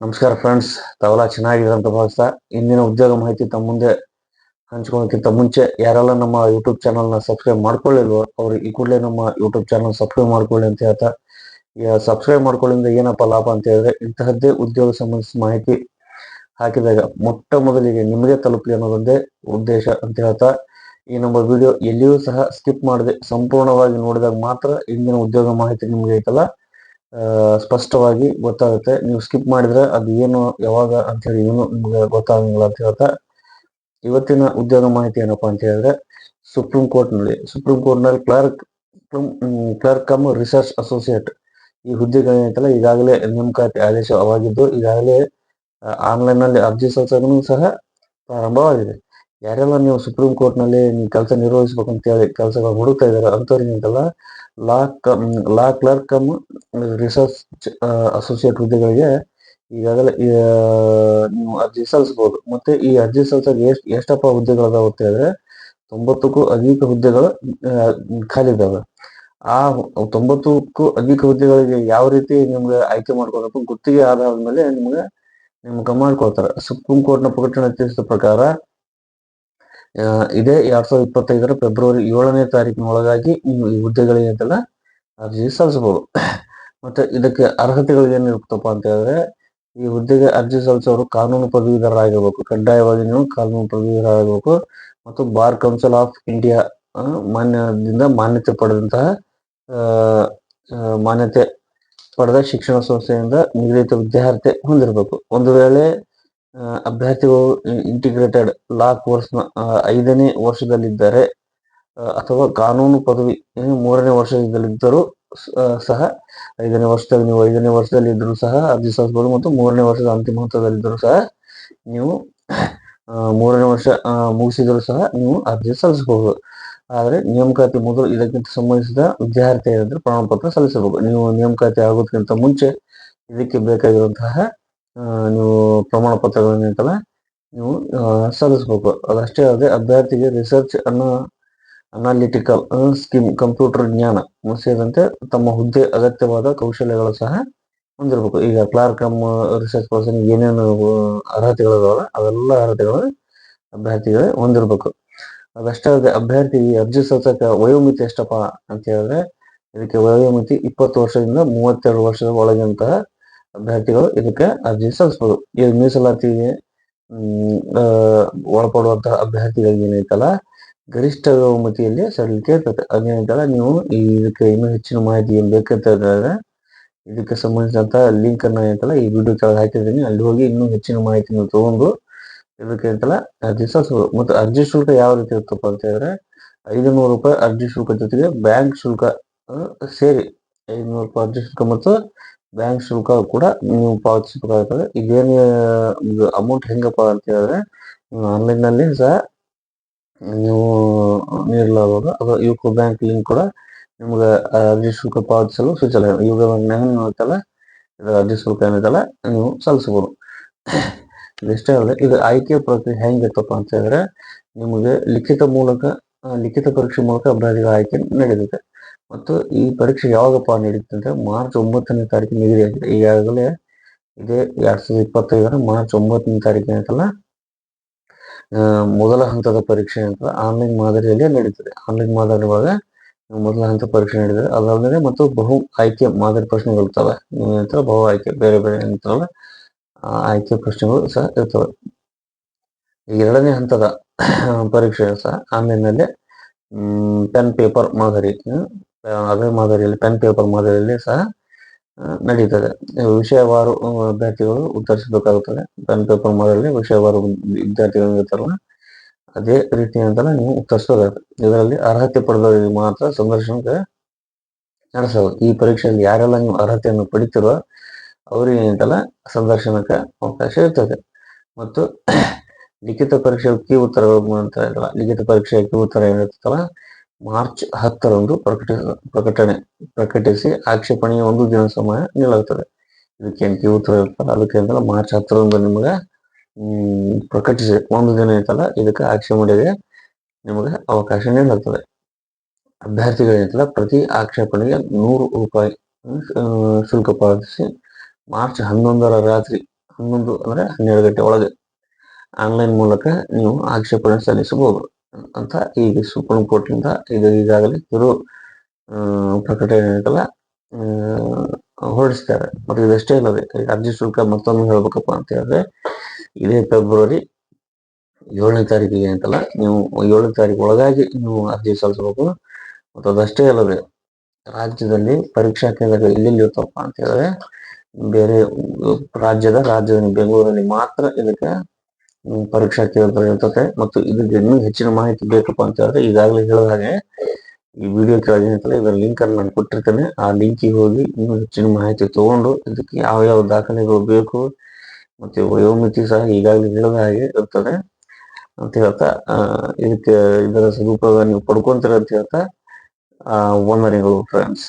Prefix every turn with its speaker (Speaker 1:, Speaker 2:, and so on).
Speaker 1: ನಮಸ್ಕಾರ ಫ್ರೆಂಡ್ಸ್, ತಾವೆಲ್ಲ ಚೆನ್ನಾಗಿದೆ ಅಂತ ಭಾವಿಸ್ತಾ ಇಂದಿನ ಉದ್ಯೋಗ ಮಾಹಿತಿ ತಮ್ಮ ಮುಂದೆ ಹಂಚ್ಕೊಳ್ಳೋಕ್ಕಿಂತ ಮುಂಚೆ ಯಾರೆಲ್ಲ ನಮ್ಮ ಯೂಟ್ಯೂಬ್ ಚಾನಲ್ನ ಸಬ್ಸ್ಕ್ರೈಬ್ ಮಾಡ್ಕೊಳ್ಳಿಲ್ವೋ ಅವ್ರು ಈ ಕೂಡಲೇ ನಮ್ಮ ಯೂಟ್ಯೂಬ್ ಚಾನಲ್ ಸಬ್ಸ್ಕ್ರೈಬ್ ಮಾಡ್ಕೊಳ್ಳಿ ಅಂತ ಹೇಳ್ತಾ, ಸಬ್ಸ್ಕ್ರೈಬ್ ಮಾಡ್ಕೊಳ್ಳಿಂದ ಏನಪ್ಪ ಲಾಭ ಅಂತ ಹೇಳಿದ್ರೆ ಇಂತಹದ್ದೇ ಉದ್ಯೋಗ ಸಂಬಂಧಿಸಿದ ಮಾಹಿತಿ ಹಾಕಿದಾಗ ಮೊಟ್ಟ ಮೊದಲಿಗೆ ನಿಮಗೆ ತಲುಪಲಿ ಅನ್ನೋದೊಂದೇ ಉದ್ದೇಶ ಅಂತ ಹೇಳ್ತಾ, ಈ ನಮ್ಮ ವಿಡಿಯೋ ಎಲ್ಲಿಯೂ ಸಹ ಸ್ಕಿಪ್ ಮಾಡದೆ ಸಂಪೂರ್ಣವಾಗಿ ನೋಡಿದಾಗ ಮಾತ್ರ ಇಂದಿನ ಉದ್ಯೋಗ ಮಾಹಿತಿ ನಿಮ್ಗೆ ಐತಲ್ಲ ಸ್ಪಷ್ಟವಾಗಿ ಗೊತ್ತಾಗುತ್ತೆ. ನೀವು ಸ್ಕಿಪ್ ಮಾಡಿದ್ರೆ ಅದು ಏನು ಯಾವಾಗ ಅಂತ ಹೇಳಿ ಏನು ನಿಮ್ಗೆ ಗೊತ್ತಾಗಂಗಿಲ್ಲ ಅಂತ ಹೇಳ್ತಾ, ಇವತ್ತಿನ ಉದ್ಯೋಗ ಮಾಹಿತಿ ಏನಪ್ಪಾ ಅಂತ ಹೇಳಿದ್ರೆ ಸುಪ್ರೀಂ ಕೋರ್ಟ್ ನಲ್ಲಿ ಕ್ಲರ್ಕ್ ಕಮ್ ರಿಸರ್ಚ್ ಅಸೋಸಿಯೇಟ್ ಈ ಹುದ್ದೆಗಳೇನೈತಲ್ಲ ಈಗಾಗಲೇ ನೇಮಕಾತಿ ಆದೇಶವಾಗಿದ್ದು ಈಗಾಗಲೇ ಆನ್ಲೈನ್ ನಲ್ಲಿ ಅರ್ಜಿ ಸಲ್ಲಿಸೋದನ್ನು ಸಹ ಪ್ರಾರಂಭವಾಗಿದೆ. ಯಾರೆಲ್ಲ ನೀವು ಸುಪ್ರೀಂ ಕೋರ್ಟ್ ನಲ್ಲಿ ನೀವು ಕೆಲಸ ನಿರ್ವಹಿಸಬೇಕಂತ ಹೇಳಿ ಕೆಲಸಗಳು ಹುಡುಕ್ತಾ ಇದ್ದಾರೆ ಅಂತವ್ರಿಗಿಂತಲ್ಲ ಲಾ ಕ್ಲರ್ಕ್ ಕಮ್ ರಿಸರ್ಚ್ ಅಸೋಸಿಯೇಟ್ ಹುದ್ದೆಗಳಿಗೆ ಈಗಾಗಲೇ ನೀವು ಅರ್ಜಿ ಸಲ್ಲಿಸಬಹುದು. ಮತ್ತೆ ಈ ಅರ್ಜಿ ಸಲ್ಲಿಸೋಕೆ ಎಷ್ಟಪ್ಪ ಹುದ್ದೆಗಳದಾವ ಅಂತ ಹೇಳಿದ್ರೆ 90ಕ್ಕೂ ಅಧಿಕ ಹುದ್ದೆಗಳು ಖಾಲಿ ಇದಾವೆ. ಆ 90ಕ್ಕೂ ಅಧಿಕ ಹುದ್ದೆಗಳಿಗೆ ಯಾವ ರೀತಿ ನಿಮ್ಗೆ ಆಯ್ಕೆ ಮಾಡ್ಕೋಬೇಕು, ಗುತ್ತಿಗೆ ಆಧಾರದ ಮೇಲೆ ನಿಮ್ಗೆ ನೇಮಕ ಮಾಡ್ಕೊಳ್ತಾರೆ. ಸುಪ್ರೀಂ ಕೋರ್ಟ್ ನ ಪ್ರಕಟಣೆ ತಿಳಿಸಿದ ಪ್ರಕಾರ ಇದೇ 2025 ಫೆಬ್ರವರಿ 7ನೇ ತಾರೀಕಿನ ಒಳಗಾಗಿ ನೀವು ಈ ಹುದ್ದೆಗಳಿಗೆಲ್ಲ ಅರ್ಜಿ ಸಲ್ಲಿಸಬಹುದು. ಮತ್ತೆ ಇದಕ್ಕೆ ಅರ್ಹತೆಗಳು ಏನಿರುತ್ತಪ್ಪ ಅಂತ ಹೇಳಿದ್ರೆ, ಈ ಹುದ್ದೆಗೆ ಅರ್ಜಿ ಸಲ್ಲಿಸೋರು ಕಾನೂನು ಪದವೀಧರರಾಗಿರ್ಬೇಕು, ಕಡ್ಡಾಯವಾಗಿ ನೀವು ಕಾನೂನು ಪದವೀಧರರಾಗಬೇಕು. ಮತ್ತು ಬಾರ್ ಕೌನ್ಸಿಲ್ ಆಫ್ ಇಂಡಿಯಾ ಮಾನ್ಯತೆ ಪಡೆದಂತಹ ಮಾನ್ಯತೆ ಪಡೆದ ಶಿಕ್ಷಣ ಸಂಸ್ಥೆಯಿಂದ ನಿಗದಿತ ವಿದ್ಯಾರ್ಹತೆ ಹೊಂದಿರಬೇಕು. ಒಂದು ವೇಳೆ ಅಭ್ಯರ್ಥಿಗಳು ಇಂಟಿಗ್ರೇಟೆಡ್ ಲಾ ಕೋರ್ಸ್ನ 5ನೇ ವರ್ಷದಲ್ಲಿದ್ದರೆ ಅಥವಾ ಕಾನೂನು ಪದವಿ 3ನೇ ವರ್ಷದಲ್ಲಿದ್ದರೂ ಸಹ 5ನೇ ವರ್ಷದಲ್ಲಿ ನೀವು 5ನೇ ವರ್ಷದಲ್ಲಿ ಇದ್ರೂ ಸಹ ಅರ್ಜಿ ಸಲ್ಲಿಸಬಹುದು. ಮತ್ತು 3ನೇ ವರ್ಷದ ಅಂತಿಮ ಹಂತದಲ್ಲಿದ್ದರೂ ಸಹ ನೀವು 3ನೇ ವರ್ಷ ಮುಗಿಸಿದರೂ ಸಹ ನೀವು ಅರ್ಜಿ ಸಲ್ಲಿಸಬಹುದು. ಆದರೆ ನೇಮಕಾತಿ ಮೊದಲು ಇದಕ್ಕಿಂತ ಸಂಬಂಧಿಸಿದ ವಿದ್ಯಾರ್ಥಿ ಏನಾದ್ರೆ ಪ್ರಮಾಣ ಪತ್ರ ಸಲ್ಲಿಸಬೇಕು. ನೀವು ನೇಮಕಾತಿ ಆಗೋದಕ್ಕಿಂತ ಮುಂಚೆ ಇದಕ್ಕೆ ಬೇಕಾಗಿರುವಂತಹ ನೀವು ಪ್ರಮಾಣ ಪತ್ರಗಳನ್ನೆಲ್ಲ ನೀವು ಸಲ್ಲಿಸಬೇಕು. ಅದಷ್ಟೇ ಅಲ್ಲದೆ ಅಭ್ಯರ್ಥಿಗೆ ರಿಸರ್ಚ್ ಅನಾಲಿಟಿಕಲ್ ಸ್ಕಿಮ್, ಕಂಪ್ಯೂಟರ್ ಜ್ಞಾನ ಸೇರಿದಂತೆ ತಮ್ಮ ಹುದ್ದೆ ಅಗತ್ಯವಾದ ಕೌಶಲ್ಯಗಳು ಸಹ ಹೊಂದಿರಬೇಕು. ಈಗ ಕ್ಲಾರ್ಕ್ ಕಮ್ ರಿಸರ್ಚ್ ಪರ್ಸನ್ ಏನೇನು ಅರ್ಹತೆಗಳಿದಾವಲ್ಲ ಅವೆಲ್ಲ ಅರ್ಹತೆಗಳು ಅಭ್ಯರ್ಥಿಗಳೇ ಹೊಂದಿರಬೇಕು. ಅದಷ್ಟೇ ಅಲ್ಲದೆ ಅಭ್ಯರ್ಥಿ ಅರ್ಜಿ ಸಲ್ಲಿಸಕ್ಕೆ ವಯೋಮಿತಿ ಎಷ್ಟಪ್ಪ ಅಂತ ಹೇಳಿದ್ರೆ, ಇದಕ್ಕೆ ವಯೋಮಿತಿ 20 ವರ್ಷದಿಂದ 32 ವರ್ಷದ ಒಳಗಿನಂತಹ ಅಭ್ಯರ್ಥಿಗಳು ಇದಕ್ಕೆ ಅರ್ಜಿ ಸಲ್ಲಿಸಬಹುದು. ಈ ಮೀಸಲಾತಿಗೆ ಒಳಪಡುವಂತಹ ಅಭ್ಯರ್ಥಿಗಳಿಗೆ ಏನೈತಲ್ಲ ಗರಿಷ್ಠ ವಯೋಮಿತಿಯಲ್ಲಿ ಸಡಿಲಿಕೆ ಇರ್ತದೆ. ಅದೇನೈತಲ್ಲ ನೀವು ಇದಕ್ಕೆ ಇನ್ನೂ ಹೆಚ್ಚಿನ ಮಾಹಿತಿ ಏನ್ ಬೇಕಂತ ಹೇಳಿದ್ರೆ ಇದಕ್ಕೆ ಸಂಬಂಧಿಸಿದಂತ ಲಿಂಕ್ ಅನ್ನ ಏನೈತಲ್ಲ ಈ ವಿಡಿಯೋ ಕೆಳಗೆ ಹಾಕಿದ್ದೀನಿ, ಅಲ್ಲಿ ಹೋಗಿ ಇನ್ನೂ ಹೆಚ್ಚಿನ ಮಾಹಿತಿ ನೀವು ತಗೊಂಡು ಇದಕ್ಕೆ ಏನೈತಲ್ಲ ಅರ್ಜಿ ಸಲ್ಲಿಸಬಹುದು. ಮತ್ತು ಅರ್ಜಿ ಶುಲ್ಕ ಯಾವ ರೀತಿ ಇರ್ತಪ್ಪ ಅಂತ ಹೇಳಿದ್ರೆ 500 ರೂಪಾಯಿ ಅರ್ಜಿ ಶುಲ್ಕ ಜೊತೆಗೆ ಬ್ಯಾಂಕ್ ಶುಲ್ಕ ಸೇರಿ 500 ರೂಪಾಯಿ ಅರ್ಜಿ ಶುಲ್ಕ ಮತ್ತು ಬ್ಯಾಂಕ್ ಶುಲ್ಕ ಕೂಡ ನೀವು ಪಾವತಿಸಬೇಕಾಗುತ್ತದೆ. ಇದೇನು ಅಮೌಂಟ್ ಹೆಂಗಪ್ಪ ಅಂತ ಹೇಳಿದ್ರೆ ನೀವು ಆನ್ಲೈನ್ ನಲ್ಲಿ ಸಹ ನೀವು ನೀಡಲಾಗುವುದು. ಅದು ಯುಕೋ ಬ್ಯಾಂಕ್ ಲಿಂಕ್ ಕೂಡ ನಿಮ್ಗೆ ಅರ್ಜಿ ಶುಲ್ಕ ಪಾವತಿಸಲು ಸೂಚನೆ. ಯುಕೋ ಬ್ಯಾಂಕ್ ಇರುತ್ತಲ್ಲ ಇದರ ಅರ್ಜಿ ಶುಲ್ಕ ಏನಿದೆಲ್ಲ ನೀವು ಸಲ್ಲಿಸಬಹುದು. ಇಷ್ಟೇ ಅಲ್ಲದೆ ಇದು ಆಯ್ಕೆ ಪ್ರಕ್ರಿಯೆ ಹೆಂಗಿತ್ತಪ್ಪ ಅಂತ ಹೇಳಿದ್ರೆ ನಿಮಗೆ ಲಿಖಿತ ಪರೀಕ್ಷೆ ಮೂಲಕ ಅಭ್ಯರ್ಥಿಗಳ ಆಯ್ಕೆ ನಡೆಯುತ್ತೆ. ಮತ್ತು ಈ ಪರೀಕ್ಷೆ ಯಾವಾಗಪ್ಪ ನಡೀತದೆ ಅಂದ್ರೆ ಮಾರ್ಚ್ 9ನೇ ತಾರೀಕು ನಿಗದಿಯಾಗಿದೆ. ಈಗಾಗಲೇ ಇದೇ 2025 ಮಾರ್ಚ್ 9ನೇ ತಾರೀಕು ಏನಂತಲ್ಲ ಮೊದಲ ಹಂತದ ಪರೀಕ್ಷೆ ಅಂತ ಆನ್ಲೈನ್ ಮಾದರಿಯಲ್ಲಿ ನಡೀತದೆ. ಆನ್ಲೈನ್ ಮಾದರಿ ಒಳಗ ಮೊದಲ ಹಂತ ಪರೀಕ್ಷೆ ನಡೆದಿದೆ. ಅದಲ್ಲದೆ ಮತ್ತು ಬಹು ಆಯ್ಕೆ ಮಾದರಿ ಪ್ರಶ್ನೆಗಳು ಇರ್ತವೆ. ಬಹು ಆಯ್ಕೆ ಬೇರೆ ಬೇರೆ ಇರ್ತವೆ ಆಯ್ಕೆ ಪ್ರಶ್ನೆಗಳು ಸಹ ಇರ್ತವೆ. ಎರಡನೇ ಹಂತದ ಪರೀಕ್ಷೆ ಸಹ ಆನ್ಲೈನ್ ನಲ್ಲಿ ಪೆನ್ ಪೇಪರ್ ಮಾದರಿ, ಅದೇ ಮಾದರಿಯಲ್ಲಿ ಪೆನ್ ಪೇಪರ್ ಮಾದರಿಯಲ್ಲಿ ಸಹ ನಡೀತದೆ. ವಿಷಯವಾರು ಅಭ್ಯರ್ಥಿಗಳು ಉತ್ತರಿಸಬೇಕಾಗುತ್ತದೆ. ಪೆನ್ ಪೇಪರ್ ಮಾದರಿಯಲ್ಲಿ ವಿಷಯವಾರು ವಿದ್ಯಾರ್ಥಿಗಳು ಇರ್ತಾರಲ್ಲ ಅದೇ ರೀತಿ ಅಂತಲ್ಲ ನೀವು ಉತ್ತರಿಸಬೇಕಾಗುತ್ತೆ. ಇದರಲ್ಲಿ ಅರ್ಹತೆ ಪಡೆದವರಿಗೆ ಮಾತ್ರ ಸಂದರ್ಶನಕ್ಕೆ ನಡೆಸಬಹುದು. ಈ ಪರೀಕ್ಷೆಯಲ್ಲಿ ಯಾರೆಲ್ಲ ನೀವು ಅರ್ಹತೆಯನ್ನು ಪಡಿತಿರೋ ಅವ್ರಿಗೆ ಏನಂತಲ್ಲ ಸಂದರ್ಶನಕ್ಕೆ ಅವಕಾಶ ಇರ್ತದೆ. ಮತ್ತು ಲಿಖಿತ ಪರೀಕ್ಷೆ ಕೀ ಉತ್ತರಗಳು ಅಂತ ಇರಲ್ಲ. ಲಿಖಿತ ಪರೀಕ್ಷೆ ಕೀ ಉತ್ತರ ಏನಿರ್ತಲ್ಲ ಮಾರ್ಚ್ 10ರಂದು ಪ್ರಕಟಿಸಿ ಆಕ್ಷೇಪಣೆಗೆ 1 ದಿನ ಸಮಯ ನೀಡಲಾಗುತ್ತದೆ. ಇದಕ್ಕೇನು ಕೀ ಉತ್ತರ ಇರ್ತಲ್ಲ ಅದಕ್ಕೆ ಅಂತಲ್ಲ ಮಾರ್ಚ್ 10ರಂದು ನಿಮಗೆ ಪ್ರಕಟಿಸಿ 1 ದಿನ ಐತಲ್ಲ ಇದಕ್ಕೆ ಆಕ್ಷೇಪಣೆಗೆ ನಿಮಗೆ ಅವಕಾಶ ನೀಡಲಾಗ್ತದೆ. ಅಭ್ಯರ್ಥಿಗಳೇನಿಲ್ಲ ಪ್ರತಿ ಆಕ್ಷೇಪಣೆಗೆ 100 ರೂಪಾಯಿ ಶುಲ್ಕ ಪಾವತಿಸಿ ಮಾರ್ಚ್ 11ರ ರಾತ್ರಿ 12 ಗಂಟೆ ಒಳಗೆ ಆನ್ಲೈನ್ ಮೂಲಕ ನೀವು ಆಕ್ಷೇಪಣೆ ಸಲ್ಲಿಸಬಹುದು ಅಂತ ಈಗ ಸುಪ್ರೀಂ ಕೋರ್ಟ್ನಿಂದ ಇದು ಈಗಾಗಲೇ ಪ್ರಕಟಣೆ ಅಂತಲ್ಲ ಹೊರಡಿಸ್ತಾರೆ. ಮತ್ತು ಇದಷ್ಟೇ ಇಲ್ಲದೆ ಅರ್ಜಿ ಶುಲ್ಕ ಮತ್ತೊಂದು ಹೇಳ್ಬೇಕಪ್ಪ ಅಂತ ಹೇಳಿದ್ರೆ ಇದೇ ಫೆಬ್ರವರಿ 7ನೇ ತಾರೀಕಿಗೆ ಅಂತಲ್ಲ, ನೀವು 7ನೇ ತಾರೀಕು ಒಳಗಾಗಿ ನೀವು ಅರ್ಜಿ ಸಲ್ಲಿಸಬೇಕು. ಮತ್ತು ಅದಷ್ಟೇ ಅಲ್ಲದೆ ರಾಜ್ಯದಲ್ಲಿ ಪರೀಕ್ಷಾ ಕೇಂದ್ರಗಳು ಎಲ್ಲೆಲ್ಲಿ ಇರ್ತಾವಪ್ಪ ಅಂತ ಹೇಳಿದ್ರೆ ಬೇರೆ ರಾಜಧಾನಿ ಬೆಂಗಳೂರಲ್ಲಿ ಮಾತ್ರ ಇದಕ್ಕೆ ಪರೀಕ್ಷಾ ಕೇಂದ್ರ ಇರ್ತದೆ. ಮತ್ತು ಇದಕ್ಕೆ ಇನ್ನೂ ಹೆಚ್ಚಿನ ಮಾಹಿತಿ ಬೇಕಪ್ಪ ಅಂತ ಹೇಳಿದ್ರೆ ಈಗಾಗಲೇ ಹೇಳಿದ ಹಾಗೆ ಈ ವಿಡಿಯೋ ಕೆಳಗೆ ಇದರ ಲಿಂಕ್ ಅನ್ನು ನಾನು ಕೊಟ್ಟಿರ್ತೇನೆ. ಆ ಲಿಂಕಿಗೆ ಹೋಗಿ ಇನ್ನೂ ಹೆಚ್ಚಿನ ಮಾಹಿತಿ ತಗೊಂಡು ಇದಕ್ಕೆ ಯಾವ ದಾಖಲೆಗಳು ಬೇಕು ಮತ್ತೆ ವಯೋಮಿತಿ ಸಹ ಈಗಾಗಲೇ ಹೇಳಿದ ಹಾಗೆ ಇರ್ತದೆ ಅಂತ ಹೇಳ್ತಾ ಇದರ ಸದುಪಯೋಗ ನೀವು ಪಡ್ಕೊಂತೀರ ಅಂತ ಹೇಳ್ತಾ ವಂದನೆಗಳು ಫ್ರೆಂಡ್ಸ್.